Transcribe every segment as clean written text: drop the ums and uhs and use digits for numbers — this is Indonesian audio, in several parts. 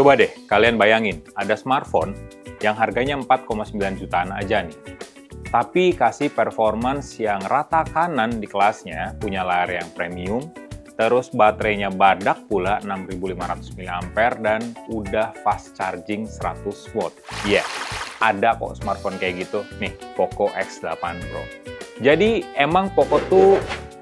Coba deh kalian bayangin, ada smartphone yang harganya 4,9 jutaan aja nih. Tapi kasih performance yang rata kanan di kelasnya, punya layar yang premium, terus baterainya badak pula 6500 mAh dan udah fast charging 100 watt. Yeah, ada kok smartphone kayak gitu. Nih, Poco X8 Pro. Jadi emang Poco tuh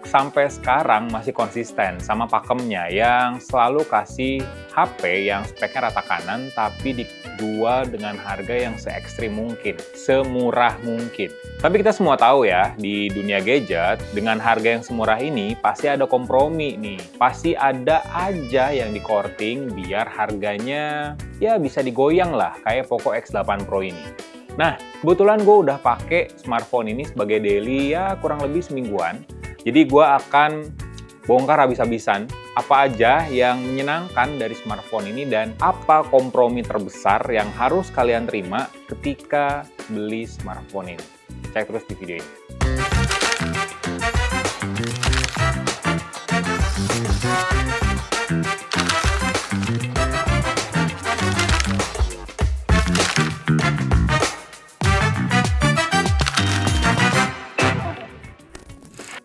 sampai sekarang masih konsisten sama pakemnya yang selalu kasih HP yang speknya rata kanan tapi dijual dengan harga yang se-ekstrim mungkin, semurah mungkin. Tapi kita semua tahu ya, di dunia gadget dengan harga yang semurah ini pasti ada kompromi nih. Pasti ada aja yang di-courting biar harganya ya bisa digoyang lah kayak Poco X8 Pro ini. Nah, kebetulan gue udah pakai smartphone ini sebagai daily ya kurang lebih semingguan. Jadi gue akan bongkar habis-habisan apa aja yang menyenangkan dari smartphone ini dan apa kompromi terbesar yang harus kalian terima ketika beli smartphone ini. Cek terus di video ini.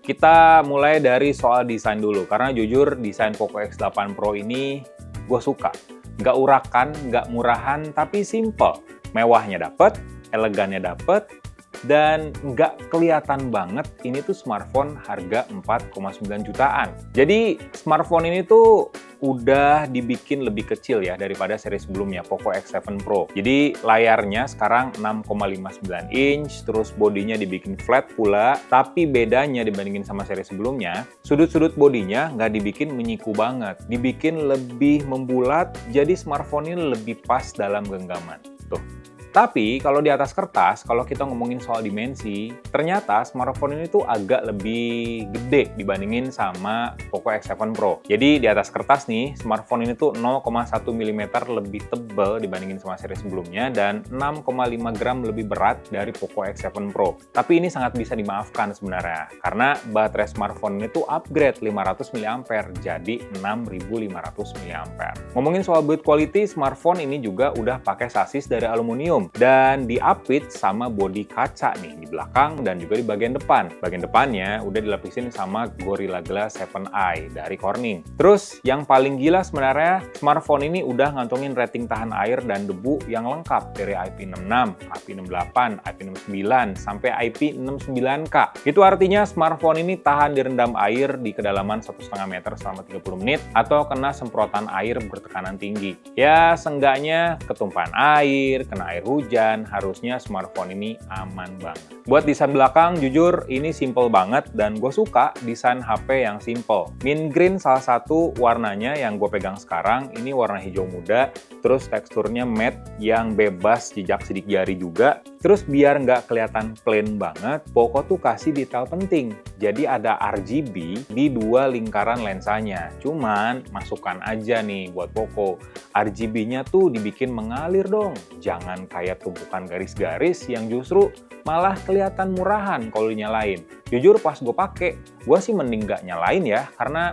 Kita mulai dari soal desain dulu, karena jujur desain Poco X8 Pro ini gue suka. Nggak urakan, nggak murahan, tapi simple. Mewahnya dapet, elegannya dapet, dan nggak kelihatan banget ini tuh smartphone harga 4,9 jutaan. Jadi smartphone ini tuh udah dibikin lebih kecil ya daripada seri sebelumnya, Poco X7 Pro. Jadi layarnya sekarang 6,59 inch, terus bodinya dibikin flat pula, tapi bedanya dibandingin sama seri sebelumnya, sudut-sudut bodinya nggak dibikin menyiku banget, dibikin lebih membulat, jadi smartphone ini lebih pas dalam genggaman. Tuh. Tapi kalau di atas kertas, kalau kita ngomongin soal dimensi, ternyata smartphone ini tuh agak lebih gede dibandingin sama Poco X7 Pro. Jadi di atas kertas nih, smartphone ini tuh 0,1 mm lebih tebal dibandingin sama seri sebelumnya dan 6,5 gram lebih berat dari Poco X7 Pro. Tapi ini sangat bisa dimaafkan sebenarnya, karena baterai smartphone ini tuh upgrade 500 mAh jadi 6500 mAh. Ngomongin soal build quality, smartphone ini juga udah pakai sasis dari aluminium dan diapit sama bodi kaca nih di belakang dan juga di bagian depan. Bagian depannya udah dilapisin sama Gorilla Glass 7i dari Corning. Terus yang paling gila sebenarnya smartphone ini udah ngantongin rating tahan air dan debu yang lengkap dari IP66, IP68, IP69 sampai IP69K. Itu artinya smartphone ini tahan direndam air di kedalaman 1,5 meter selama 30 menit atau kena semprotan air bertekanan tinggi. Ya seenggaknya ketumpahan air, kena air hujan, harusnya smartphone ini aman banget. Buat desain belakang, jujur ini simple banget dan gue suka desain HP yang simple. Mint green salah satu warnanya yang gue pegang sekarang, ini warna hijau muda, terus teksturnya matte yang bebas jejak sidik jari juga. Terus biar nggak kelihatan plain banget, Poco tuh kasih detail penting. Jadi ada RGB di dua lingkaran lensanya. Cuman masukkan aja nih buat Poco. RGB-nya tuh dibikin mengalir dong. Jangan kayak tumpukan garis-garis yang justru malah kelihatan murahan kalau dinyalain. Jujur pas gue pakai, gue sih mending nggak nyalain ya, karena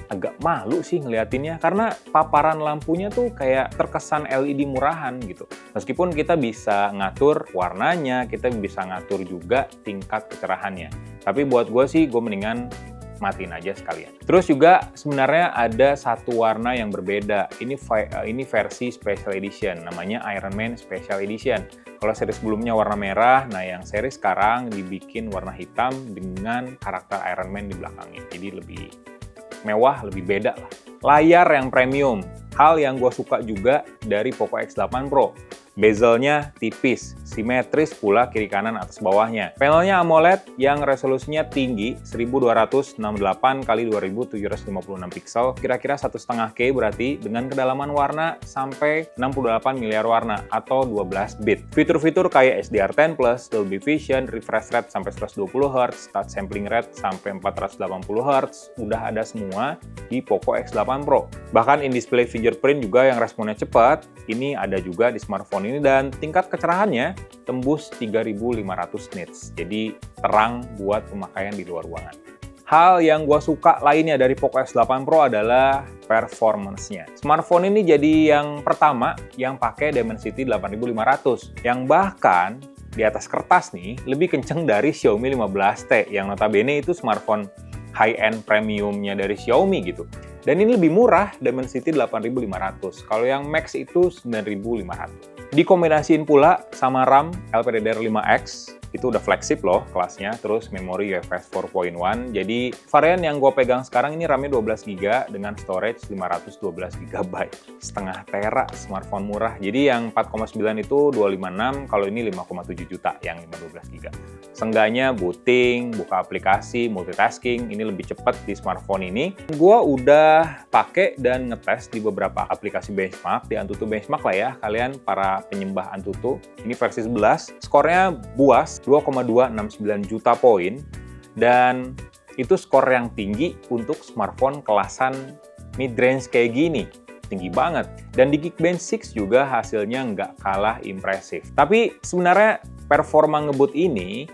agak malu sih ngeliatinnya, karena paparan lampunya tuh kayak terkesan LED murahan gitu. Meskipun kita bisa ngatur warnanya, kita bisa ngatur juga tingkat kecerahannya. Tapi buat gue sih, gue mendingan matiin aja sekalian. Terus juga sebenarnya ada satu warna yang berbeda. Ini versi Special Edition, namanya Iron Man Special Edition. Kalau seri sebelumnya warna merah, nah yang seri sekarang dibikin warna hitam dengan karakter Iron Man di belakangnya. Jadi lebih mewah, lebih beda lah. Layar yang premium, hal yang gue suka juga dari Poco X8 Pro. Bezelnya tipis, simetris pula kiri kanan atas bawahnya. Panelnya AMOLED yang resolusinya tinggi, 1268 x 2756 pixel, kira-kira 1,5K berarti, dengan kedalaman warna sampai 68 miliar warna atau 12 bit. Fitur-fitur kayak SDR10+, Dolby Vision, refresh rate sampai 120 Hz, touch sampling rate sampai 480 Hz, udah ada semua di Poco X8 Pro. Bahkan in-display fingerprint juga yang responnya cepat, ini ada juga di smartphone ini dan tingkat kecerahannya tembus 3500 nits. Jadi terang buat pemakaian di luar ruangan. Hal yang gue suka lainnya dari Poco X8 Pro adalah performance-nya. Smartphone ini jadi yang pertama yang pakai Dimensity 8500, yang bahkan di atas kertas nih lebih kenceng dari Xiaomi 15T, yang notabene itu smartphone high-end premiumnya dari Xiaomi gitu. Dan ini lebih murah, Dimensity 8500. Kalau yang Max itu 9500. Dikombinasiin pula sama RAM LPDDR5X, itu udah flagship loh kelasnya, terus memori UFS 4.1. Jadi varian yang gue pegang sekarang ini RAM-nya 12GB dengan storage 512GB. Setengah tera smartphone murah. Jadi yang 4,9 itu 256, kalau ini 5,7 juta yang 512GB. Seenggaknya booting, buka aplikasi, multitasking, ini lebih cepat di smartphone ini. Gue udah pakai dan ngetes di beberapa aplikasi benchmark, di Antutu Benchmark lah ya, kalian para penyembah Antutu. Ini versi 11, skornya buas, 2,269 juta poin, dan itu skor yang tinggi untuk smartphone kelasan mid-range kayak gini. Tinggi banget. Dan di Geekbench 6 juga hasilnya nggak kalah impresif. Tapi sebenarnya performa ngebut ini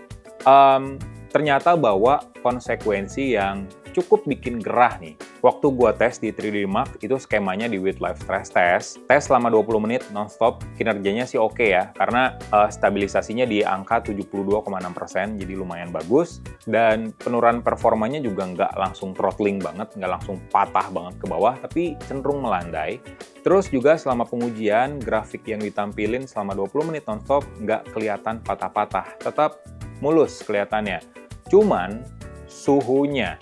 ternyata bawa konsekuensi yang cukup bikin gerah nih. Waktu gua tes di 3D Mark, itu skemanya di with live stress test. Tes selama 20 menit non-stop, kinerjanya sih oke ya, karena stabilisasinya di angka 72,6%, jadi lumayan bagus. Dan penurunan performanya juga nggak langsung throttling banget, nggak langsung patah banget ke bawah, tapi cenderung melandai. Terus juga selama pengujian, grafik yang ditampilin selama 20 menit non-stop nggak kelihatan patah-patah, tetap mulus kelihatannya. Cuman suhunya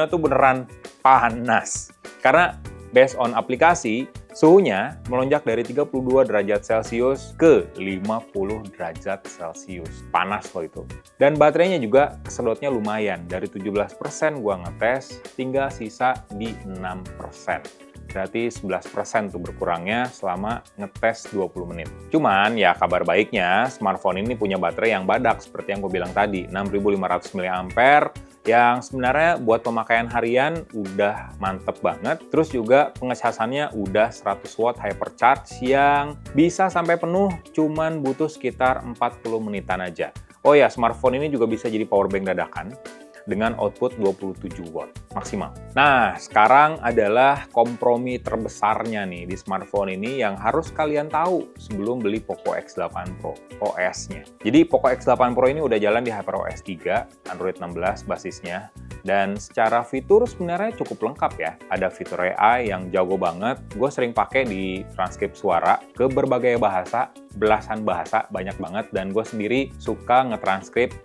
tuh beneran panas. Karena based on aplikasi, suhunya melonjak dari 32 derajat Celcius ke 50 derajat Celcius. Panas loh itu. Dan baterainya juga kesedotnya lumayan. Dari 17% gua ngetes, tinggal sisa di 6%. Berarti 11% tuh berkurangnya selama ngetes 20 menit. Cuman ya kabar baiknya, smartphone ini punya baterai yang badak seperti yang gue bilang tadi, 6500 mAh, yang sebenarnya buat pemakaian harian udah mantep banget. Terus juga pengecasannya udah 100 watt hypercharge yang bisa sampai penuh cuman butuh sekitar 40 menitan aja. Oh ya, smartphone ini juga bisa jadi powerbank dadakan dengan output 27 watt maksimal. Nah, sekarang adalah kompromi terbesarnya nih di smartphone ini yang harus kalian tahu sebelum beli Poco X8 Pro, OS-nya. Jadi Poco X8 Pro ini udah jalan di HyperOS 3, Android 16 basisnya, dan secara fitur sebenarnya cukup lengkap ya. Ada fitur AI yang jago banget, gue sering pakai di transkrip suara ke berbagai bahasa, belasan bahasa, banyak banget, dan gue sendiri suka ngetranskrip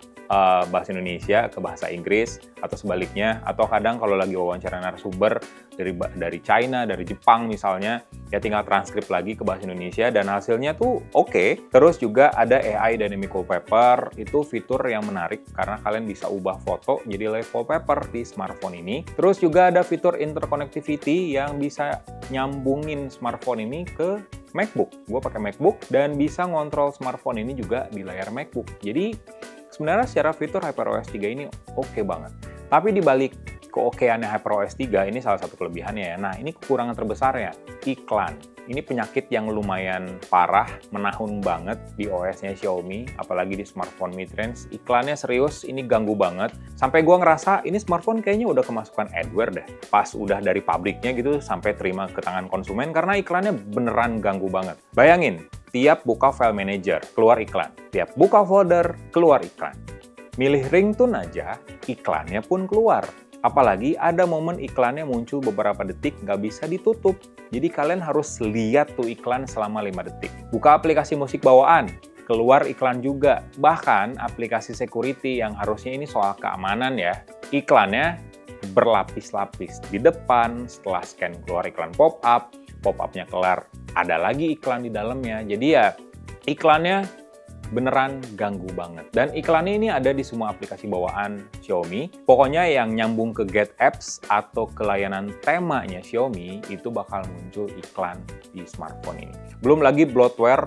bahasa Indonesia ke bahasa Inggris atau sebaliknya, atau kadang kalau lagi wawancara narasumber dari China, dari Jepang misalnya, ya tinggal transkrip lagi ke bahasa Indonesia dan hasilnya tuh oke. Terus juga ada AI Dynamic Wallpaper, itu fitur yang menarik karena kalian bisa ubah foto jadi live wallpaper di smartphone ini. Terus juga ada fitur interconnectivity yang bisa nyambungin smartphone ini ke MacBook. Gue pakai MacBook dan bisa ngontrol smartphone ini juga di layar MacBook. Jadi sebenarnya secara fitur HyperOS 3 ini oke banget. Tapi dibalik keokeannya HyperOS 3, ini salah satu kelebihannya ya. Nah, ini kekurangan terbesarnya, iklan. Ini penyakit yang lumayan parah, menahun banget di OS-nya Xiaomi, apalagi di smartphone mid-range. Iklannya serius, ini ganggu banget. Sampai gua ngerasa, ini smartphone kayaknya udah kemasukan adware deh. Pas udah dari pabriknya gitu, sampai terima ke tangan konsumen, karena iklannya beneran ganggu banget. Bayangin, tiap buka file manager, keluar iklan. Tiap buka folder, keluar iklan. Milih ringtone aja, iklannya pun keluar. Apalagi ada momen iklannya muncul beberapa detik, nggak bisa ditutup. Jadi kalian harus lihat tuh iklan selama 5 detik. Buka aplikasi musik bawaan, keluar iklan juga. Bahkan aplikasi security yang harusnya ini soal keamanan ya, iklannya berlapis-lapis. Di depan, setelah scan keluar iklan pop-up, pop-up-nya kelar, ada lagi iklan di dalamnya. Jadi ya, iklannya beneran ganggu banget. Dan iklannya ini ada di semua aplikasi bawaan Xiaomi. Pokoknya yang nyambung ke Get Apps atau ke layanan temanya Xiaomi, itu bakal muncul iklan di smartphone ini. Belum lagi bloatware,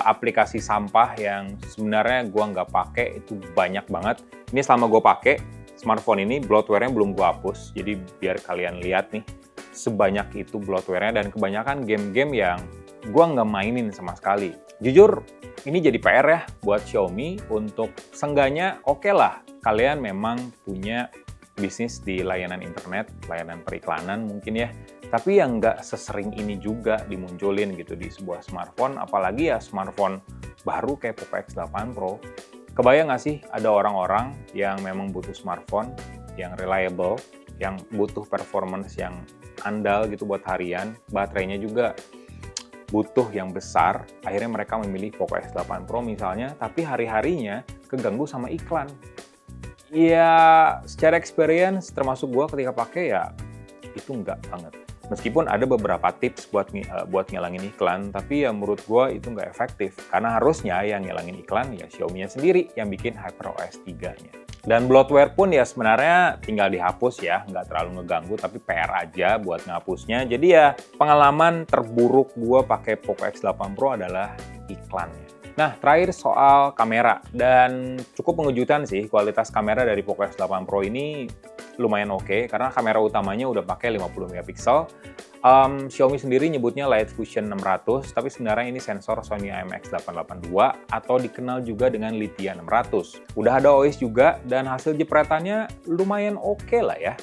aplikasi sampah yang sebenarnya gua nggak pakai, itu banyak banget. Ini selama gua pakai smartphone ini, bloatware-nya belum gua hapus. Jadi biar kalian lihat nih, sebanyak itu bloatware-nya, dan kebanyakan game-game yang gua nggak mainin sama sekali. Jujur, ini jadi PR ya buat Xiaomi untuk seenggaknya oke lah kalian memang punya bisnis di layanan internet, layanan periklanan mungkin ya. Tapi yang nggak sesering ini juga dimunculin gitu di sebuah smartphone, apalagi ya smartphone baru kayak Poco X8 Pro. Kebayang nggak sih ada orang-orang yang memang butuh smartphone yang reliable, yang butuh performance yang andal gitu buat harian, baterainya juga butuh yang besar, akhirnya mereka memilih Poco X8 Pro misalnya, tapi hari-harinya keganggu sama iklan. Ya, secara experience termasuk gua ketika pakai ya itu enggak banget. Meskipun ada beberapa tips buat ngilangin iklan, tapi ya menurut gua itu nggak efektif. Karena harusnya yang ngilangin iklan ya Xiaomi-nya sendiri yang bikin HyperOS 3-nya. Dan bloatware pun ya sebenarnya tinggal dihapus ya, nggak terlalu ngeganggu, tapi PR aja buat ngapusnya. Jadi ya pengalaman terburuk gua pakai Poco X8 Pro adalah iklannya. Nah, terakhir soal kamera, dan cukup mengejutkan sih kualitas kamera dari Poco X8 Pro ini lumayan oke, karena kamera utamanya udah pakai 50 megapiksel. Xiaomi sendiri nyebutnya Light Fusion 600, tapi sebenarnya ini sensor Sony IMX882 atau dikenal juga dengan Lithia 600. Udah ada OIS juga, dan hasil jepretannya lumayan oke lah ya.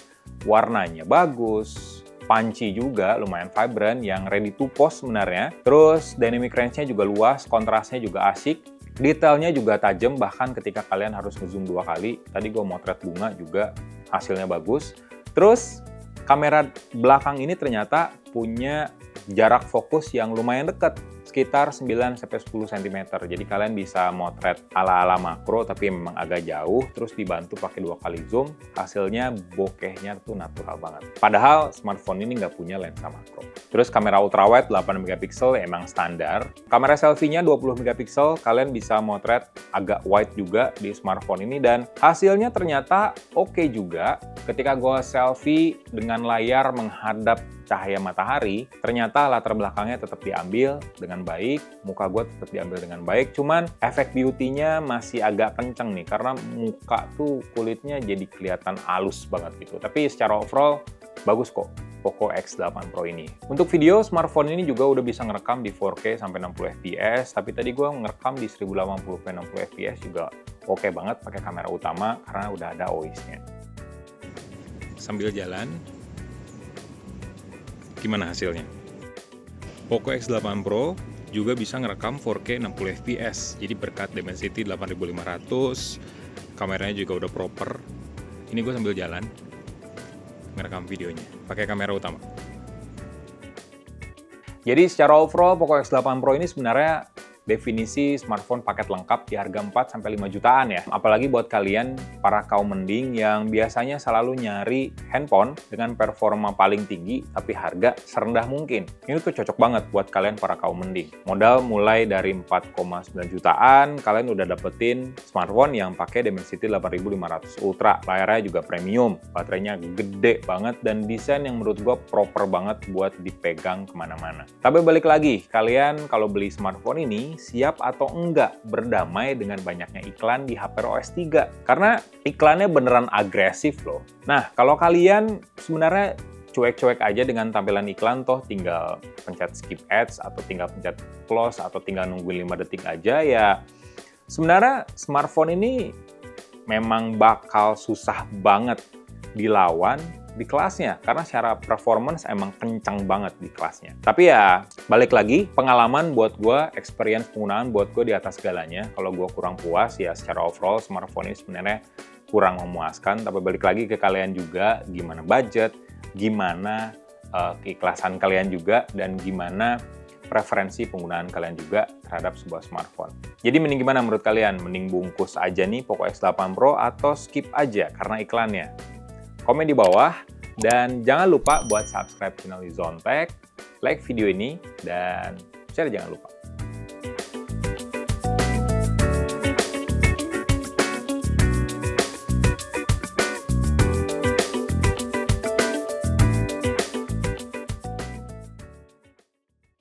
Warnanya bagus, punchy juga, lumayan vibrant, yang ready to post sebenarnya. Terus dynamic range-nya juga luas, kontrasnya juga asik, detailnya juga tajam, bahkan ketika kalian harus ngezoom 2 kali. Tadi gue motret bunga juga, hasilnya bagus. Terus kamera belakang ini ternyata punya jarak fokus yang lumayan dekat, sekitar 9-10 cm. Jadi kalian bisa motret ala-ala makro tapi memang agak jauh, terus dibantu pakai 2 kali zoom, hasilnya bokehnya tuh natural banget. Padahal smartphone ini nggak punya lensa makro. Terus kamera ultrawide 8 megapiksel emang standar. Kamera selfie-nya 20 megapiksel, kalian bisa motret agak wide juga di smartphone ini, dan hasilnya ternyata oke juga. Ketika gue selfie dengan layar menghadap cahaya matahari, ternyata latar belakangnya tetap diambil dengan baik, muka gue tetap diambil dengan baik, cuman efek beauty-nya masih agak kenceng nih, karena muka tuh kulitnya jadi kelihatan halus banget gitu. Tapi secara overall, bagus kok Poco X8 Pro ini. Untuk video, smartphone ini juga udah bisa ngerekam di 4K sampai 60 fps, tapi tadi gue ngerekam di 1080p 60 fps juga oke banget pakai kamera utama karena udah ada OIS-nya. Sambil jalan, gimana hasilnya? Poco X8 Pro juga bisa ngerekam 4K 60 fps, jadi berkat Dimensity 8500, kameranya juga udah proper. Ini gue sambil jalan ngerekam videonya pakai kamera utama. Jadi secara overall Poco X8 Pro ini sebenarnya definisi smartphone paket lengkap di harga 4-5 jutaan ya. Apalagi buat kalian para kaum mending yang biasanya selalu nyari handphone dengan performa paling tinggi tapi harga serendah mungkin. Ini tuh cocok banget buat kalian para kaum mending. Modal mulai dari 4,9 jutaan, kalian udah dapetin smartphone yang pakai Dimensity 8500 Ultra. Layarnya juga premium, baterainya gede banget, dan desain yang menurut gua proper banget buat dipegang kemana-mana. Tapi balik lagi, kalian kalau beli smartphone ini siap atau enggak berdamai dengan banyaknya iklan di HyperOS 3? Karena iklannya beneran agresif loh. Nah, kalau kalian sebenarnya cuek-cuek aja dengan tampilan iklan, toh tinggal pencet skip ads, atau tinggal pencet close, atau tinggal nungguin 5 detik aja, ya sebenarnya smartphone ini memang bakal susah banget dilawan di kelasnya, karena secara performance emang kencang banget di kelasnya. Tapi ya, balik lagi, pengalaman buat gue, experience penggunaan buat gue di atas segalanya. Kalau gue kurang puas, ya secara overall smartphone ini sebenarnya kurang memuaskan. Tapi balik lagi ke kalian juga, gimana budget, gimana keikhlasan kalian juga, dan gimana preferensi penggunaan kalian juga terhadap sebuah smartphone. Jadi mending gimana menurut kalian? Mending bungkus aja nih Poco X8 Pro atau skip aja karena iklannya? Komen di bawah, dan jangan lupa buat subscribe channel Zontek, like video ini, dan share jangan lupa.